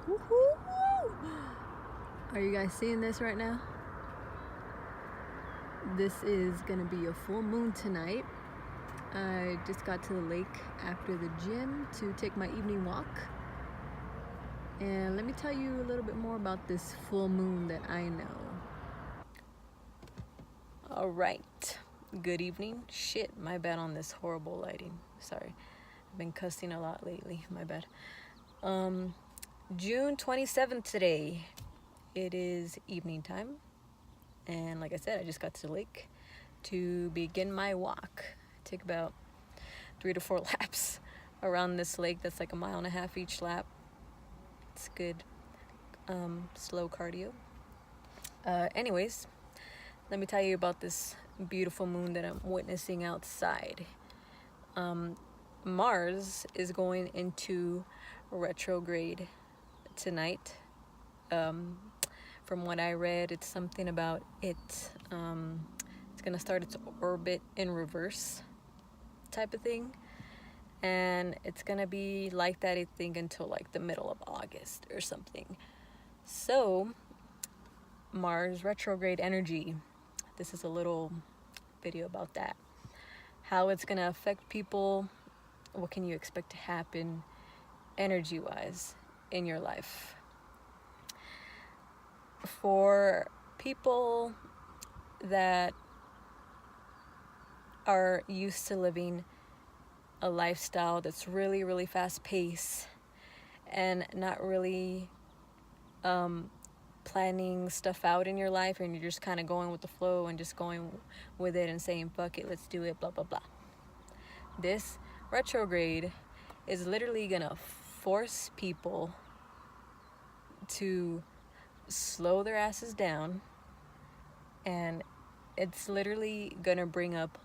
Woo-hoo! Are you guys seeing this right now? This is gonna be a full moon tonight. I just got to the lake after the gym to take my evening walk. And let me tell you a little bit more about this full moon that I know. All right. Good evening. Shit, my bad on this horrible lighting. Sorry. I've been cussing a lot lately. My bad. June 27th today. It is evening time. And like I said, I just got to the lake to begin my walk. Take about 3 to 4 laps around this lake. That's like 1.5 miles each lap. It's good slow cardio. Anyways, let me tell you about this beautiful moon that I'm witnessing outside. Mars is going into retrograde tonight. From what I read, it's something about it's gonna start its orbit in reverse type of thing, and it's gonna be like that, I think, until like the middle of August or something. So Mars retrograde energy, this is a little video about that, how it's gonna affect people, what can you expect to happen energy wise in your life. For people that are used to living a lifestyle that's really, really fast paced and not really planning stuff out in your life, and you're just kind of going with the flow and just going with it and saying, fuck it, let's do it, blah, blah, blah. This retrograde is literally gonna force people to slow their asses down, and it's literally gonna bring up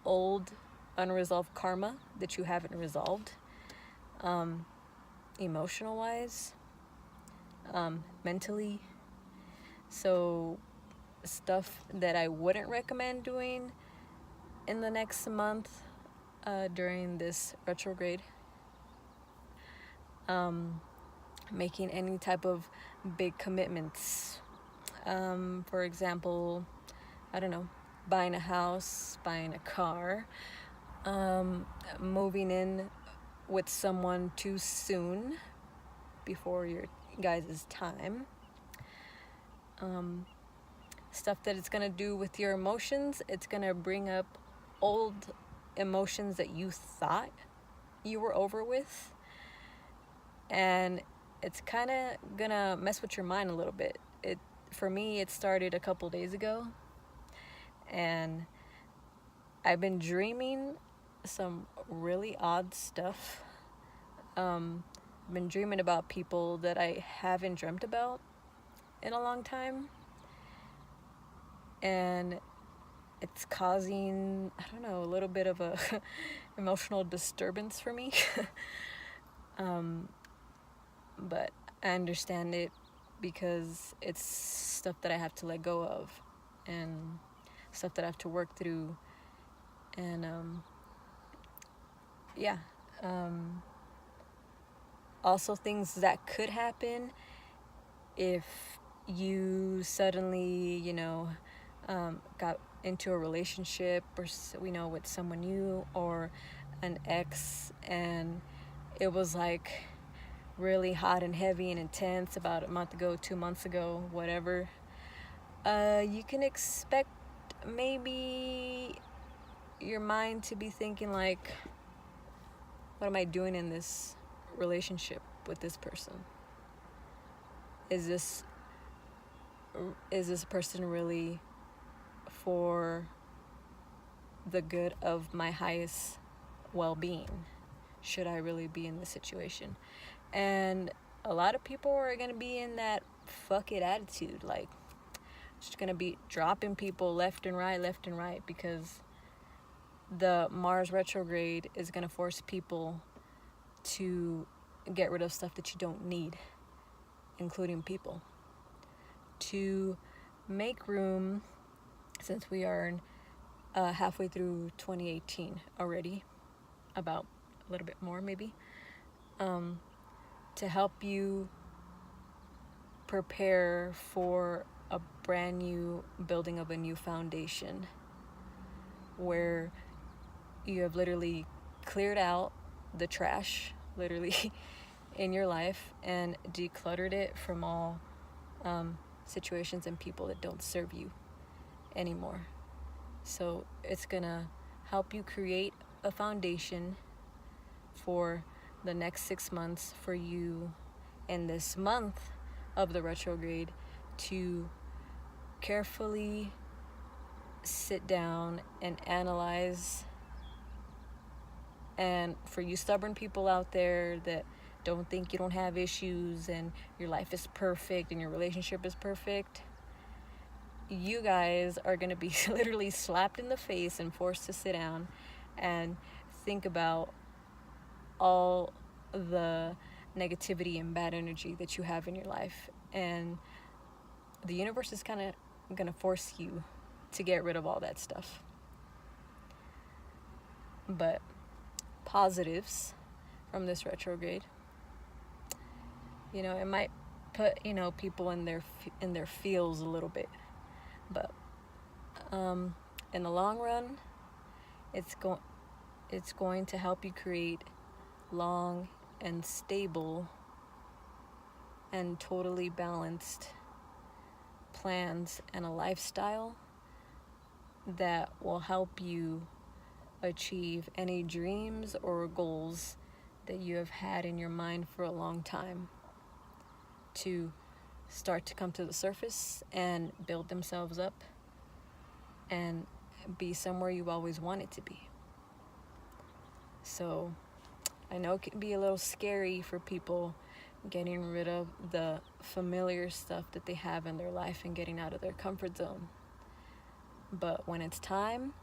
old unresolved karma that you haven't resolved, emotional wise, mentally. So stuff that I wouldn't recommend doing in the next month during this retrograde, making any type of big commitments, for example, I don't know, buying a house, buying a car, moving in with someone too soon before your guys' time, stuff that it's gonna do with your emotions. It's gonna bring up old emotions that you thought you were over with, and it's kind of gonna mess with your mind a little bit. For me, it started a couple days ago, and I've been dreaming some really odd stuff. I've been dreaming about people that I haven't dreamt about in a long time, and it's causing, I don't know, a little bit of a emotional disturbance for me. But I understand it because it's stuff that I have to let go of and stuff that I have to work through. And also things that could happen if you suddenly, got into a relationship or, with someone new or an ex, and it was like really hot and heavy and intense about a month ago, 2 months ago, whatever. You can expect maybe your mind to be thinking like, what am I doing in this relationship with this person? Is this person really for the good of my highest well-being? Should I really be in this situation? And a lot of people are going to be in that fuck it attitude, like just going to be dropping people left and right, because the Mars retrograde is going to force people to get rid of stuff that you don't need, including people, to make room, since we are halfway through 2018 already, about a little bit more maybe, to help you prepare for a brand new building of a new foundation where you have literally cleared out the trash, literally, in your life and decluttered it from all situations and people that don't serve you anymore. So it's gonna help you create a foundation for the next 6 months for you in this month of the retrograde to carefully sit down and analyze. And for you stubborn people out there that don't think you don't have issues and your life is perfect and your relationship is perfect, you guys are going to be literally slapped in the face and forced to sit down and think about all the negativity and bad energy that you have in your life. And the universe is kind of going to force you to get rid of all that stuff. But positives from this retrograde, it might put people in their feels a little bit, but in the long run, it's going to help you create long and stable and totally balanced plans and a lifestyle that will help you achieve any dreams or goals that you have had in your mind for a long time to start to come to the surface and build themselves up and be somewhere you've always wanted to be. So I know it can be a little scary for people getting rid of the familiar stuff that they have in their life and getting out of their comfort zone. But when it's time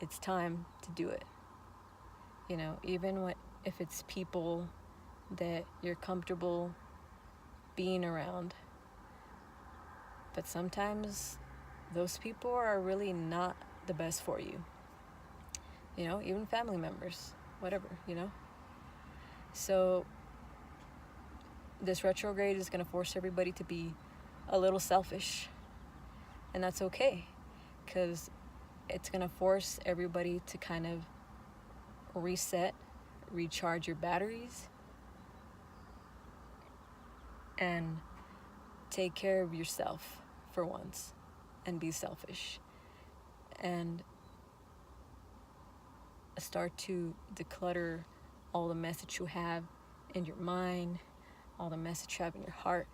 to do it. Even if it's people that you're comfortable being around. But sometimes those people are really not the best for you. Even family members, whatever, So this retrograde is going to force everybody to be a little selfish. And that's okay, because it's going to force everybody to kind of reset, recharge your batteries, and take care of yourself for once and be selfish and start to declutter all the mess that you have in your mind, all the mess that you have in your heart,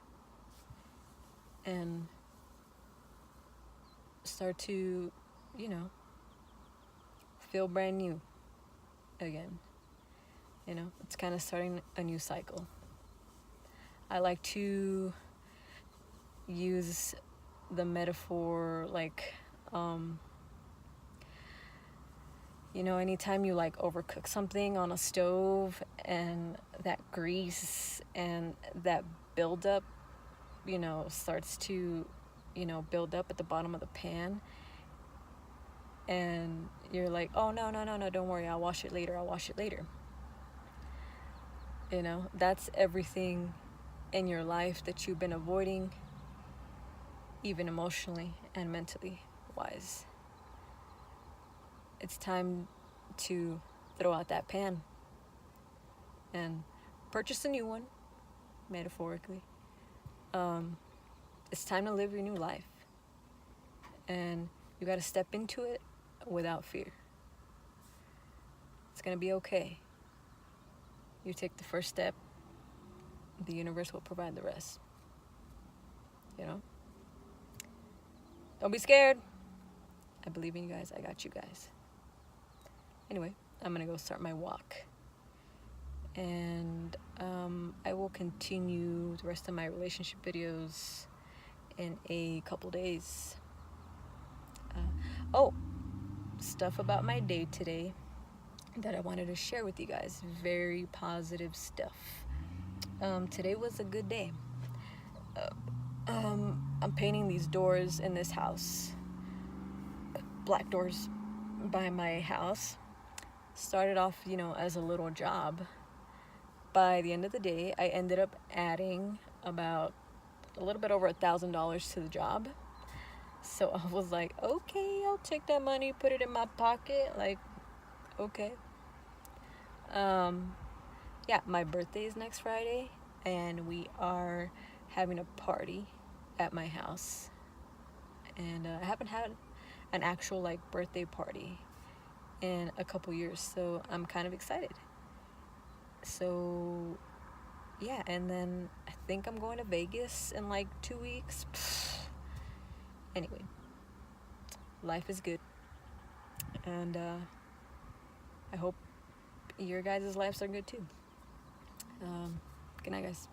and start to feel brand new again. It's kind of starting a new cycle. I like to use the metaphor like, anytime you overcook something on a stove and that grease and that buildup, starts to, build up at the bottom of the pan. And you're like, oh, no, don't worry, I'll wash it later. That's everything in your life that you've been avoiding, even emotionally and mentally wise. It's time to throw out that pan and purchase a new one, metaphorically. It's time to live your new life. And you got to step into it without fear. It's going to be okay. You take the first step, the universe will provide the rest. Don't be scared. I believe in you guys. I got you guys. Anyway, I'm going to go start my walk. And I will continue the rest of my relationship videos in a couple days. Stuff about my day today that I wanted to share with you guys. Very positive stuff. Today was a good day. I'm painting these doors in this house. Black doors by my house. Started off, as a little job. By the end of the day, I ended up adding about a little bit over $1,000 to the job. So I was like, okay, I'll take that money, put it in my pocket. Like, okay. Yeah, my birthday is next Friday, and we are having a party at my house. And I haven't had an actual like birthday party in a couple years, so I'm kind of excited. So yeah, and then I think I'm going to Vegas in like 2 weeks. Anyway, life is good, and I hope your guys' lives are good too. Good night, guys.